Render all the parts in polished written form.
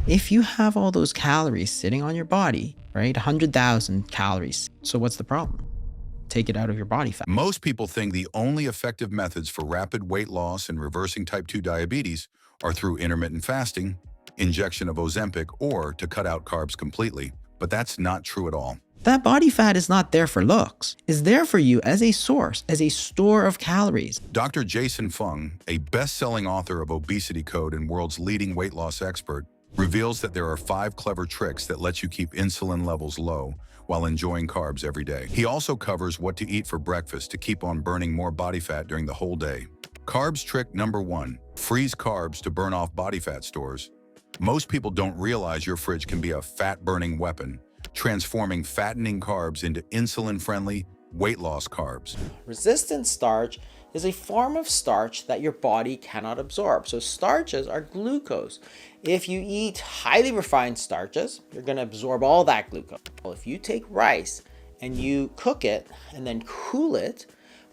If you have all those calories sitting on your body, right, 100,000 calories, so what's the problem? Take it out of your body fat. Most people think the only effective methods for rapid weight loss and reversing type 2 diabetes are through intermittent fasting, injection of Ozempic, or to cut out carbs completely, but that's not true at all. That body fat is not there for looks. It's there for you as a source, as a store of calories. Dr. Jason Fung, a best-selling author of Obesity Code and world's leading weight loss expert, reveals that there are 5 clever tricks that let you keep insulin levels low while enjoying carbs every day. He also covers what to eat for breakfast to keep on burning more body fat during the whole day. Carbs trick number 1, freeze carbs to burn off body fat stores. Most people don't realize your fridge can be a fat-burning weapon, transforming fattening carbs into insulin-friendly, weight loss carbs. Resistant starch is a form of starch that your body cannot absorb. So starches are glucose. If you eat highly refined starches, you're going to absorb all that glucose. Well, if you take rice and you cook it and then cool it,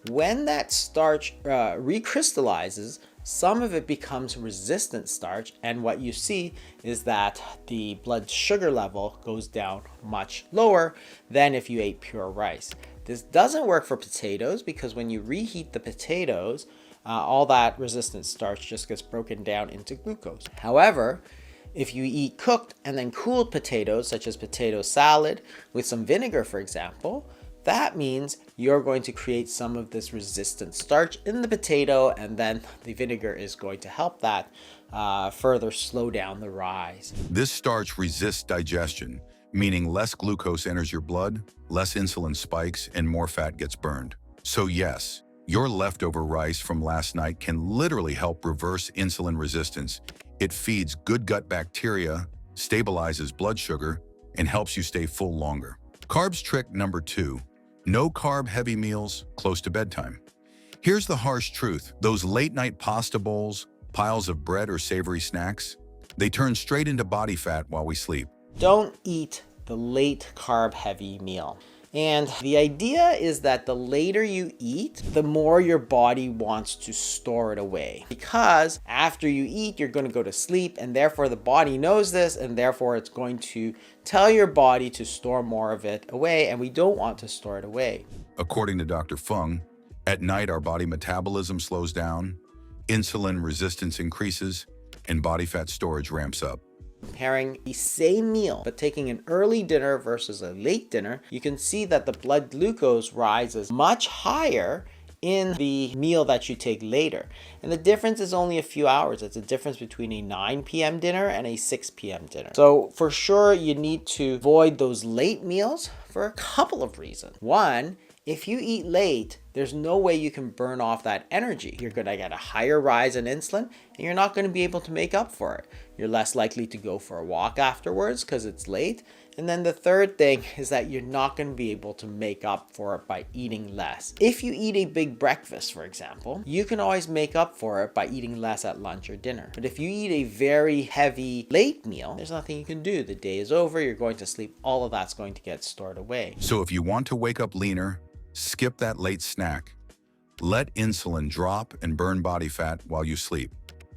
when that starch recrystallizes, some of it becomes resistant starch, and what you see is that the blood sugar level goes down much lower than if you ate pure rice. This doesn't work for potatoes because when you reheat the potatoes, all that resistant starch just gets broken down into glucose. However, if you eat cooked and then cooled potatoes, such as potato salad with some vinegar, for example, that means you're going to create some of this resistant starch in the potato, and then the vinegar is going to help that further slow down the rise. This starch resists digestion, meaning less glucose enters your blood, less insulin spikes, and more fat gets burned. So yes, your leftover rice from last night can literally help reverse insulin resistance. It feeds good gut bacteria, stabilizes blood sugar, and helps you stay full longer. Carbs trick number 2, no carb-heavy meals close to bedtime. Here's the harsh truth. Those late-night pasta bowls, piles of bread or savory snacks, they turn straight into body fat while we sleep. Don't eat the late carb-heavy meal. And the idea is that the later you eat, the more your body wants to store it away. Because after you eat, you're going to go to sleep, and therefore the body knows this, and therefore it's going to tell your body to store more of it away, and we don't want to store it away. According to Dr. Fung, at night our body metabolism slows down, insulin resistance increases, and body fat storage ramps up. Comparing the same meal, but taking an early dinner versus a late dinner, you can see that the blood glucose rises much higher in the meal that you take later. And the difference is only a few hours. It's a difference between a 9 p.m. dinner and a 6 p.m. dinner. So for sure, you need to avoid those late meals for a couple of reasons. One, if you eat late, there's no way you can burn off that energy. You're going to get a higher rise in insulin, and you're not going to be able to make up for it. You're less likely to go for a walk afterwards because it's late. And then the third thing is that you're not going to be able to make up for it by eating less. If you eat a big breakfast, for example, you can always make up for it by eating less at lunch or dinner. But if you eat a very heavy late meal, there's nothing you can do. The day is over, you're going to sleep, all of that's going to get stored away. So if you want to wake up leaner, skip that late snack. Let insulin drop and burn body fat while you sleep.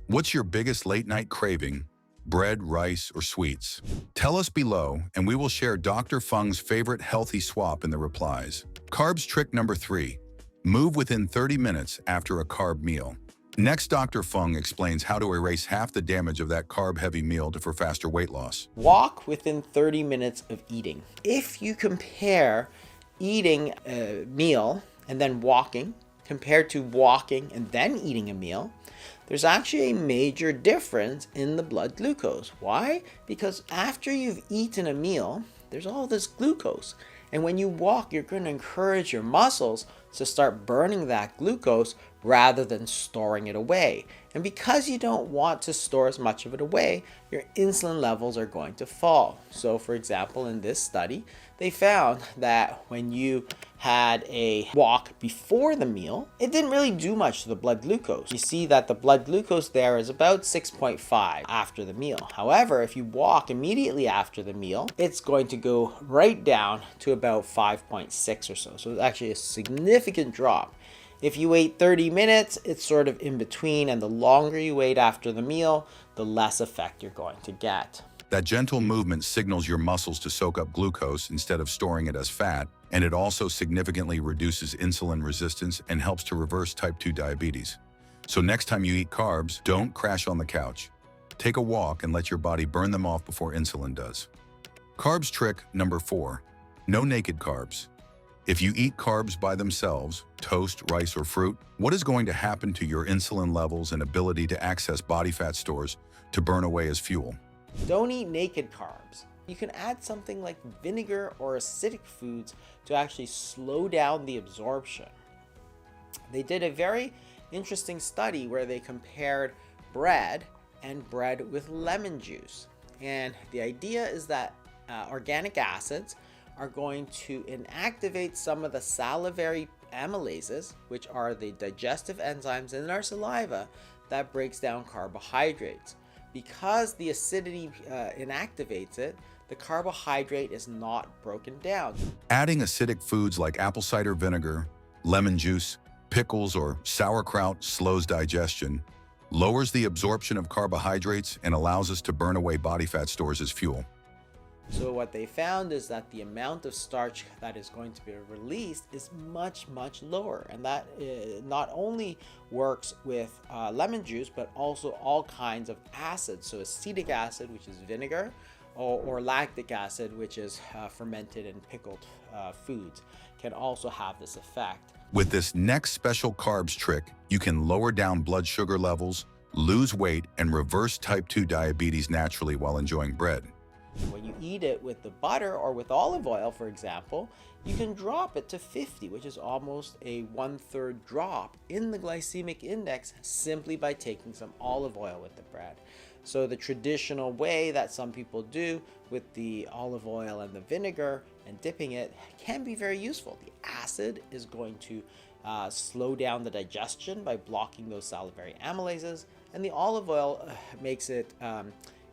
What's your biggest late night craving? Bread, rice, or sweets? Tell us below, and we will share Dr. Fung's favorite healthy swap in the replies. Carbs trick number 3, move within 30 minutes after a carb meal. Next, Dr. Fung explains how to erase half the damage of that carb-heavy meal for faster weight loss. Walk within 30 minutes of eating. If you compare eating a meal and then walking compared to walking and then eating a meal, there's actually a major difference in the blood glucose. Why? Because after you've eaten a meal, there's all this glucose. And when you walk, you're going to encourage your muscles to start burning that glucose rather than storing it away. And because you don't want to store as much of it away, your insulin levels are going to fall. So for example, in this study, they found that when you had a walk before the meal, it didn't really do much to the blood glucose. You see that the blood glucose there is about 6.5 after the meal. However, if you walk immediately after the meal, it's going to go right down to about 5.6 or so. So it's actually a significant drop. If you wait 30 minutes, it's sort of in between, and the longer you wait after the meal, the less effect you're going to get. That gentle movement signals your muscles to soak up glucose instead of storing it as fat, and it also significantly reduces insulin resistance and helps to reverse type 2 diabetes. So next time you eat carbs, don't crash on the couch. Take a walk and let your body burn them off before insulin does. Carbs trick number 4. No naked carbs. If you eat carbs by themselves, toast, rice, or fruit, what is going to happen to your insulin levels and ability to access body fat stores to burn away as fuel? Don't eat naked carbs. You can add something like vinegar or acidic foods to actually slow down the absorption. They did a very interesting study where they compared bread and bread with lemon juice. And the idea is that organic acids are going to inactivate some of the salivary amylases, which are the digestive enzymes in our saliva that breaks down carbohydrates. Because the acidity inactivates it, the carbohydrate is not broken down. Adding acidic foods like apple cider vinegar, lemon juice, pickles, or sauerkraut slows digestion, lowers the absorption of carbohydrates, and allows us to burn away body fat stores as fuel. So what they found is that the amount of starch that is going to be released is much, much lower. And that not only works with lemon juice, but also all kinds of acids. So acetic acid, which is vinegar, or lactic acid, which is fermented and pickled foods, can also have this effect. With this next special carbs trick, you can lower down blood sugar levels, lose weight, and reverse type 2 diabetes naturally while enjoying bread. When you eat it with the butter or with olive oil, for example, you can drop it to 50, which is almost a 1/3 drop in the glycemic index simply by taking some olive oil with the bread. So the traditional way that some people do with the olive oil and the vinegar and dipping it can be very useful. The acid is going to slow down the digestion by blocking those salivary amylases, and the olive oil makes it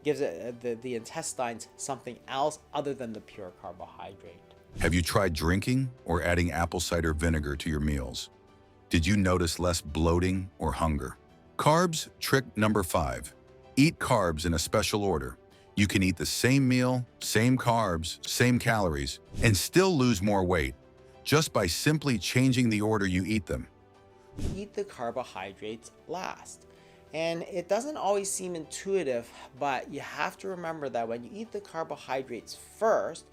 gives it, the intestines something else other than the pure carbohydrate. Have you tried drinking or adding apple cider vinegar to your meals? Did you notice less bloating or hunger? Carbs trick number 5. Eat carbs in a special order. You can eat the same meal, same carbs, same calories, and still lose more weight just by simply changing the order you eat them. Eat the carbohydrates last. And it doesn't always seem intuitive, but you have to remember that when you eat the carbohydrates first,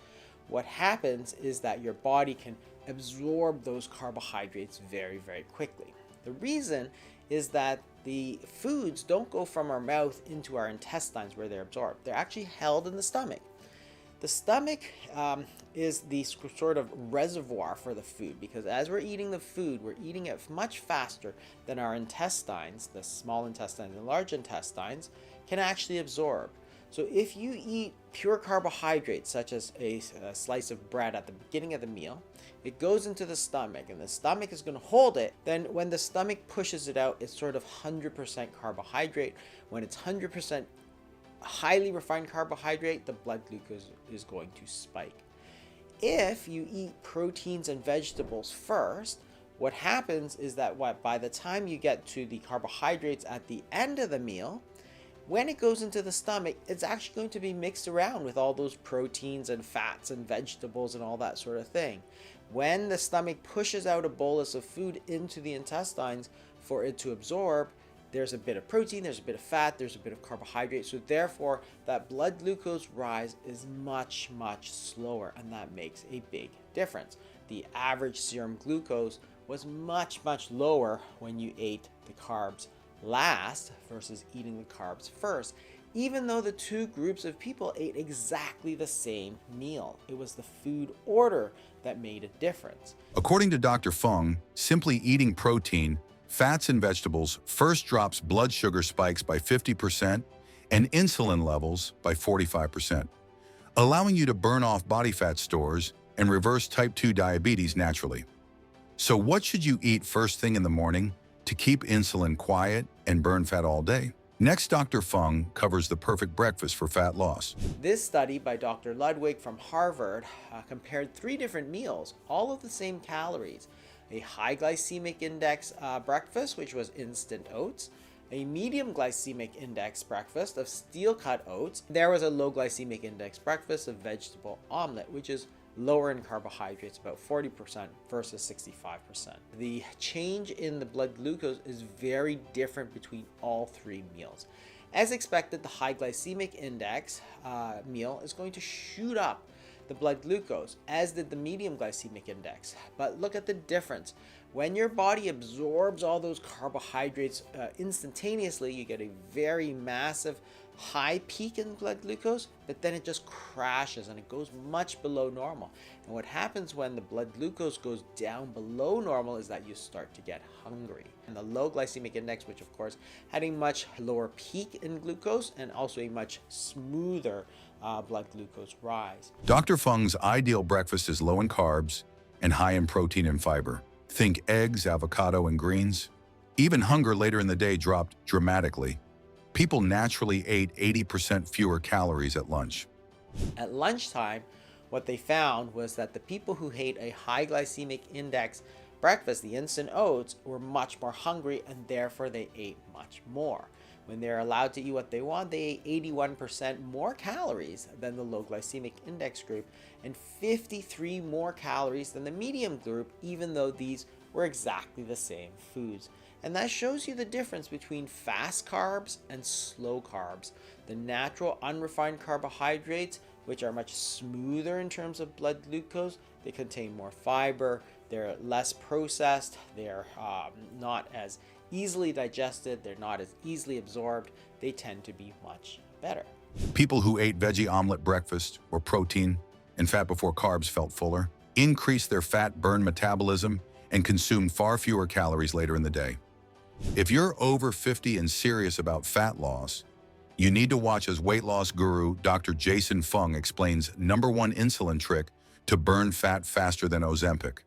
what happens is that your body can absorb those carbohydrates very, very quickly. The reason is that the foods don't go from our mouth into our intestines where they're absorbed. They're actually held in the stomach. The stomach is the sort of reservoir for the food, because as we're eating the food, we're eating it much faster than our intestines, the small intestines and large intestines, can actually absorb. So if you eat pure carbohydrates, such as a slice of bread at the beginning of the meal, it goes into the stomach and the stomach is going to hold it. Then when the stomach pushes it out, it's sort of 100% carbohydrate. When it's 100% highly refined carbohydrate, the blood glucose is going to spike. If you eat proteins and vegetables first, what happens is that by the time you get to the carbohydrates at the end of the meal, when it goes into the stomach, it's actually going to be mixed around with all those proteins and fats and vegetables and all that sort of thing. When the stomach pushes out a bolus of food into the intestines for it to absorb, there's a bit of protein, there's a bit of fat, there's a bit of carbohydrate. So therefore, that blood glucose rise is much, much slower, and that makes a big difference. The average serum glucose was much, much lower when you ate the carbs last versus eating the carbs first, even though the two groups of people ate exactly the same meal. It was the food order that made a difference. According to Dr. Fung, simply eating protein, fats, and vegetables first drops blood sugar spikes by 50% and insulin levels by 45%, allowing you to burn off body fat stores and reverse type 2 diabetes naturally. So what should you eat first thing in the morning to keep insulin quiet and burn fat all day? Next, Dr. Fung covers the perfect breakfast for fat loss. This study by Dr. Ludwig from Harvard compared 3 different meals, all of the same calories. A high glycemic index breakfast, which was instant oats, a medium glycemic index breakfast of steel-cut oats, there was a low glycemic index breakfast of vegetable omelet, which is lower in carbohydrates, about 40% versus 65%. The change in the blood glucose is very different between all three meals. As expected, the high glycemic index meal is going to shoot up the blood glucose, as did the medium glycemic index. But look at the difference. When your body absorbs all those carbohydrates instantaneously, you get a very massive high peak in blood glucose, but then it just crashes and it goes much below normal. And what happens when the blood glucose goes down below normal is that you start to get hungry. And the low glycemic index, which of course had a much lower peak in glucose and also a much smoother blood glucose rise. Dr. Fung's ideal breakfast is low in carbs and high in protein and fiber. Think eggs, avocado, and greens. Even hunger later in the day dropped dramatically. People naturally ate 80% fewer calories at lunch. At lunchtime, what they found was that the people who ate a high glycemic index breakfast, the instant oats, were much more hungry and therefore they ate much more. When they're allowed to eat what they want, they ate 81% more calories than the low glycemic index group and 53 more calories than the medium group, even though these were exactly the same foods. And that shows you the difference between fast carbs and slow carbs. The natural unrefined carbohydrates, which are much smoother in terms of blood glucose, they contain more fiber, they're less processed, they're not as easily digested, they're not as easily absorbed, they tend to be much better. People who ate veggie omelet breakfast or protein and fat before carbs felt fuller, increased their fat burn metabolism, and consumed far fewer calories later in the day. If you're over 50 and serious about fat loss, you need to watch as weight loss guru Dr. Jason Fung explains #1 insulin trick to burn fat faster than Ozempic.